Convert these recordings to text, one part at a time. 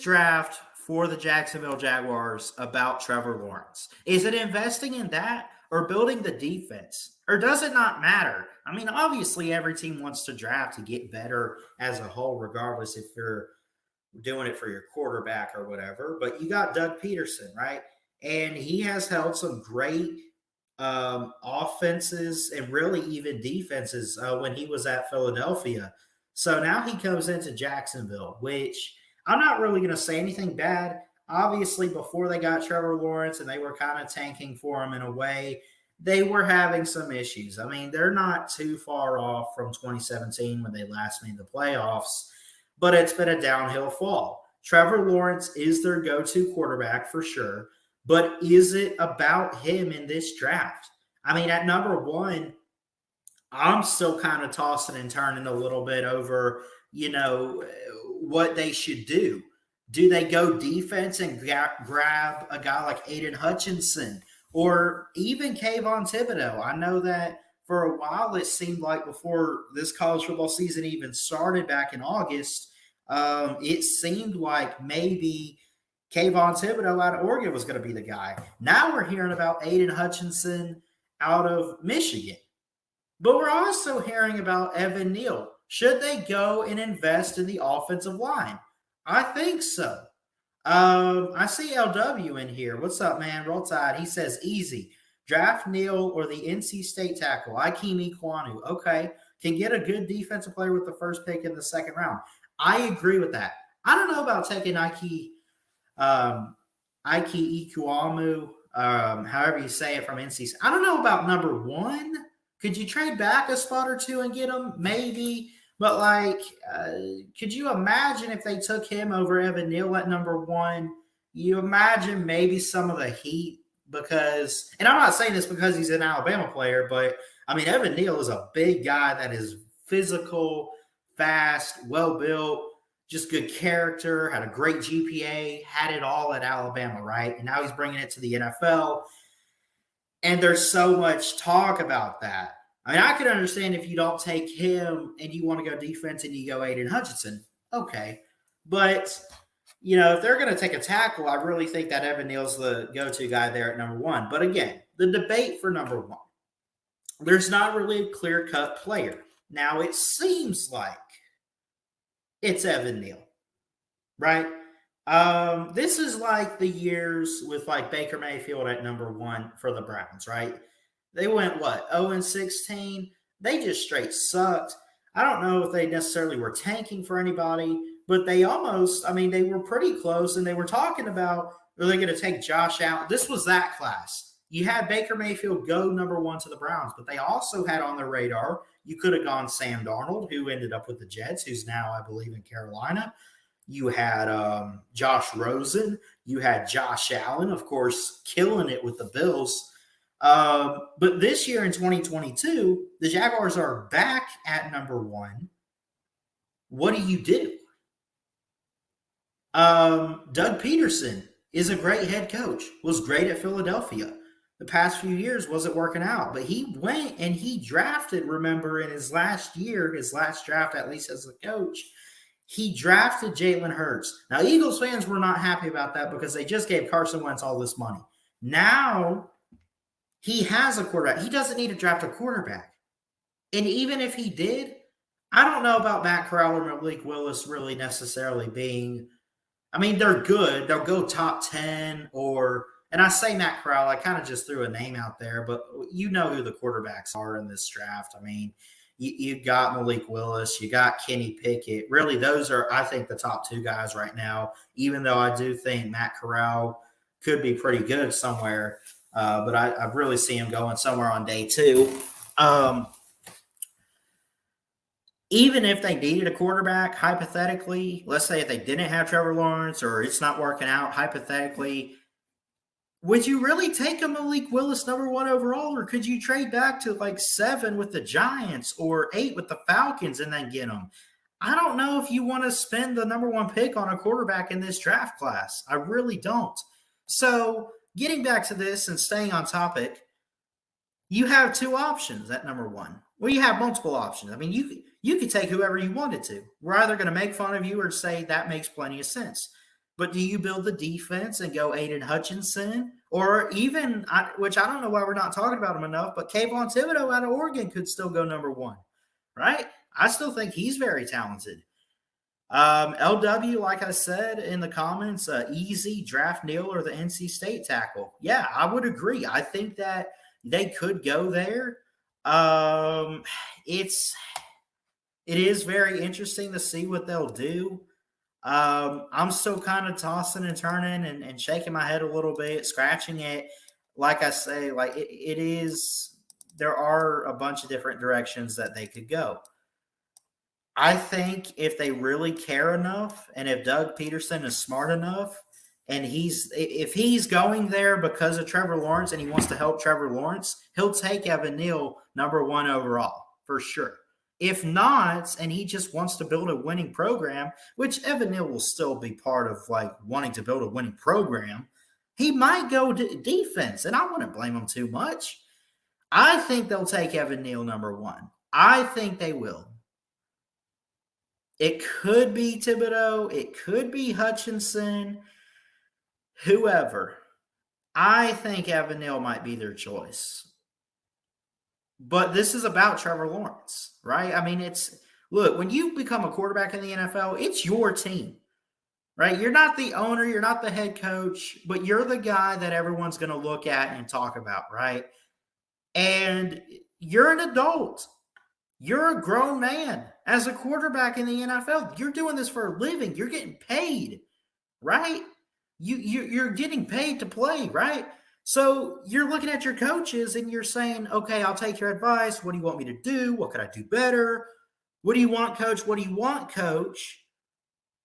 draft for the Jacksonville Jaguars about Trevor Lawrence? Is it investing in that or building the defense? Or does it not matter? I mean, obviously, every team wants to draft to get better as a whole, regardless if you're doing it for your quarterback or whatever. But you got Doug Peterson, right? And he has held some great offenses and really even defenses when he was at Philadelphia. So now he comes into Jacksonville, which I'm not really going to say anything bad. Obviously, before they got Trevor Lawrence and they were kind of tanking for him in a way, they were having some issues. I mean, they're not too far off from 2017 when they last made the playoffs, but it's been a downhill fall. Trevor Lawrence is their go-to quarterback for sure, but is it about him in this draft? I mean, at number one, I'm still kind of tossing and turning a little bit over, what they should do. Do they go defense and grab a guy like Aiden Hutchinson or even Kayvon Thibodeau? I know that for a while it seemed like before this college football season even started back in August, it seemed like maybe Kayvon Thibodeau out of Oregon was going to be the guy. Now we're hearing about Aiden Hutchinson out of Michigan. But we're also hearing about Evan Neal. Should they go and invest in the offensive line? I think so. I see LW in here. What's up, man? Roll Tide. He says, easy. Draft Neal or the NC State tackle, Ikemi Kwanu. Okay. Can get a good defensive player with the first pick in the second round. I agree with that. I don't know about taking Ike Ikuamu, however you say it, from NC State. I don't know about number one. Could you trade back a spot or two and get him? Maybe. But, could you imagine if they took him over Evan Neal at number one? You imagine maybe some of the heat because – and I'm not saying this because he's an Alabama player, but, I mean, Evan Neal is a big guy that is physical, fast, well-built, just good character, had a great GPA, had it all at Alabama, right? And now he's bringing it to the NFL. And there's so much talk about that. I mean, I could understand if you don't take him and you want to go defense and you go Aiden Hutchinson. Okay. But, if they're going to take a tackle, I really think that Evan Neal's the go-to guy there at number one. But again, the debate for number one, there's not really a clear-cut player. Now, it seems like it's Evan Neal, right? This is like the years with Baker Mayfield at number one for the Browns, right? They went, 0-16? They just straight sucked. I don't know if they necessarily were tanking for anybody, but they almost, they were pretty close, and they were talking about, are they going to take Josh Allen? This was that class. You had Baker Mayfield go number one to the Browns, but they also had on their radar, you could have gone Sam Darnold, who ended up with the Jets, who's now, I believe, in Carolina. You had Josh Rosen. You had Josh Allen, of course, killing it with the Bills. But this year in 2022, the Jaguars are back at number one. What do? Doug Peterson is a great head coach, was great at Philadelphia. The past few years wasn't working out, but he went and he drafted, remember, in his last draft, at least as a coach, he drafted Jalen Hurts. Now, Eagles fans were not happy about that because they just gave Carson Wentz all this money. Now, he has a quarterback. He doesn't need to draft a quarterback. And even if he did, I don't know about Matt Corral or Malik Willis really necessarily being – they're good. They'll go top 10 or – and I say Matt Corral, I kind of just threw a name out there, but you know who the quarterbacks are in this draft. You got Malik Willis, you got Kenny Pickett. Really, those are, I think, the top two guys right now, even though I do think Matt Corral could be pretty good somewhere. But I really see him going somewhere on day two. Even if they needed a quarterback, hypothetically, let's say if they didn't have Trevor Lawrence or it's not working out, hypothetically, would you really take a Malik Willis number one overall, or could you trade back to 7 with the Giants or 8 with the Falcons and then get them? I don't know if you want to spend the number one pick on a quarterback in this draft class. I really don't. So getting back to this and staying on topic, you have two options at number one. Well, you have multiple options. You could take whoever you wanted to. We're either going to make fun of you or say that makes plenty of sense. But do you build the defense and go Aiden Hutchinson? Or even, which I don't know why we're not talking about him enough, but Kayvon Thibodeau out of Oregon could still go number one, right? I still think he's very talented. LW, like I said in the comments, easy draft Neal or the NC State tackle. Yeah, I would agree. I think that they could go there. It is very interesting to see what they'll do. I'm still kind of tossing and turning and shaking my head a little bit, scratching it. Like I say, like it is, there are a bunch of different directions that they could go. I think if they really care enough, and if Doug Peterson is smart enough, and if he's going there because of Trevor Lawrence and he wants to help Trevor Lawrence, he'll take Evan Neal number one overall for sure. If not, and he just wants to build a winning program, which Evan Neal will still be part of, like wanting to build a winning program, he might go to defense, and I wouldn't blame him too much. I think they'll take Evan Neal number one. I think they will. It could be Thibodeau. It could be Hutchinson, whoever. I think Evan Neal might be their choice. But this is about Trevor Lawrence, right? I mean, look, when you become a quarterback in the NFL, it's your team, right? You're not the owner, you're not the head coach, but you're the guy that everyone's going to look at and talk about, right? And you're an adult. You're a grown man. As a quarterback in the NFL, you're doing this for a living. You're getting paid, right? You're getting paid to play, right? So you're looking at your coaches and you're saying, okay, I'll take your advice. What do you want me to do? What could I do better? What do you want, coach? What do you want, coach?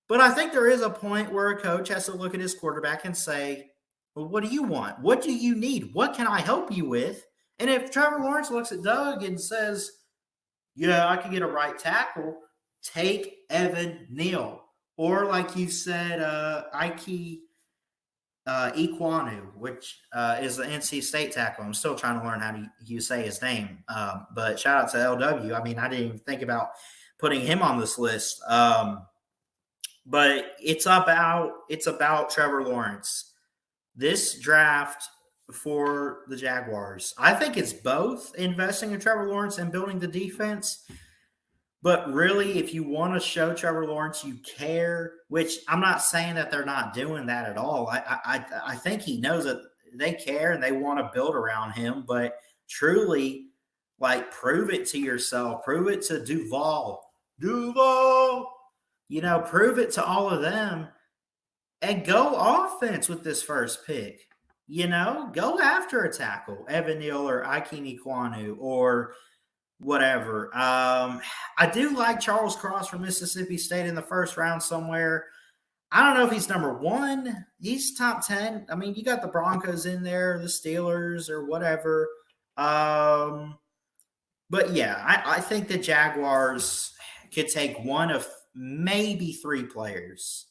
But I think there is a point where a coach has to look at his quarterback and say, well, what do you want? What do you need? What can I help you with? And if Trevor Lawrence looks at Doug and says, yeah, I can get a right tackle, take Evan Neal. Or like you said, Ike Ekwonu, which is the NC State tackle. I'm still trying to learn how you say his name. But shout out to LW. I mean, I didn't even think about putting him on this list. But it's about Trevor Lawrence. This draft for the Jaguars, I think it's both investing in Trevor Lawrence and building the defense. But really, if you want to show Trevor Lawrence you care, which I'm not saying that they're not doing that at all. I think he knows that they care and they want to build around him. But truly, like, prove it to yourself. Prove it to Duval. Prove it to all of them. And go offense with this first pick. Go after a tackle, Evan Neal or Ike Ekwonu or whatever. I do like Charles Cross from Mississippi State in the first round somewhere. I don't know if he's number one. He's top 10. I mean, you got the Broncos in there, the Steelers or whatever. But yeah, I think the Jaguars could take one of maybe three players.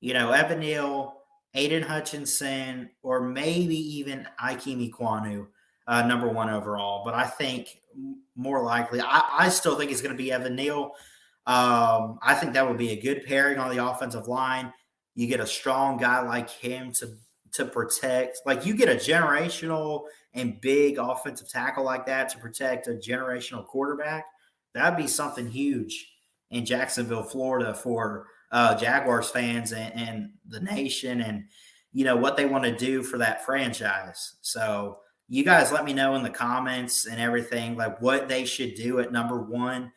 Evan Neal, Aiden Hutchinson, or maybe even Ike Ekwonu, number one overall. But I think more likely, I still think it's going to be Evan Neal. I think that would be a good pairing on the offensive line. You get a strong guy like him to protect. Like, you get a generational and big offensive tackle like that to protect a generational quarterback. That'd be something huge in Jacksonville, Florida for Jaguars fans and the nation and, what they want to do for that franchise. So you guys let me know in the comments and everything, like, what they should do at number one.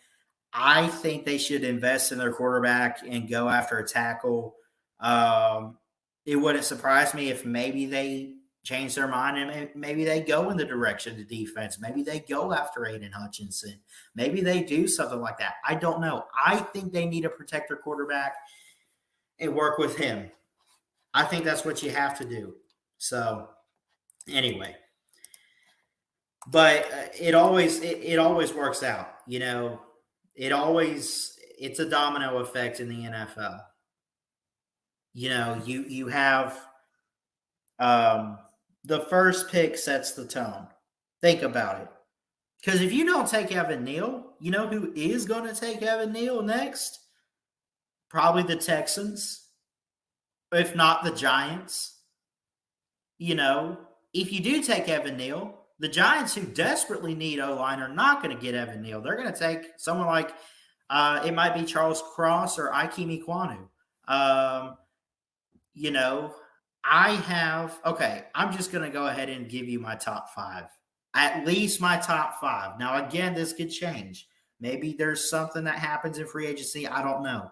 I think they should invest in their quarterback and go after a tackle. It wouldn't surprise me if maybe they change their mind and maybe they go in the direction of defense. Maybe they go after Aiden Hutchinson. Maybe they do something like that. I don't know. I think they need to protect their quarterback and work with him. I think that's what you have to do. So anyway, but it always works out. It's a domino effect in the NFL. You have the first pick sets the tone. Think about it. Because if you don't take Evan Neal, you know who is going to take Evan Neal next? Probably the Texans. if not the Giants. You know, if you do take Evan Neal, the Giants, who desperately need O line, are not going to get Evan Neal. They're going to take someone like it might be Charles Cross or Ikeme Ekwonu. Um, you know, I'm just going to go ahead and give you my top five, at least my top five. Now, again, this could change. Maybe there's something that happens in free agency. I don't know.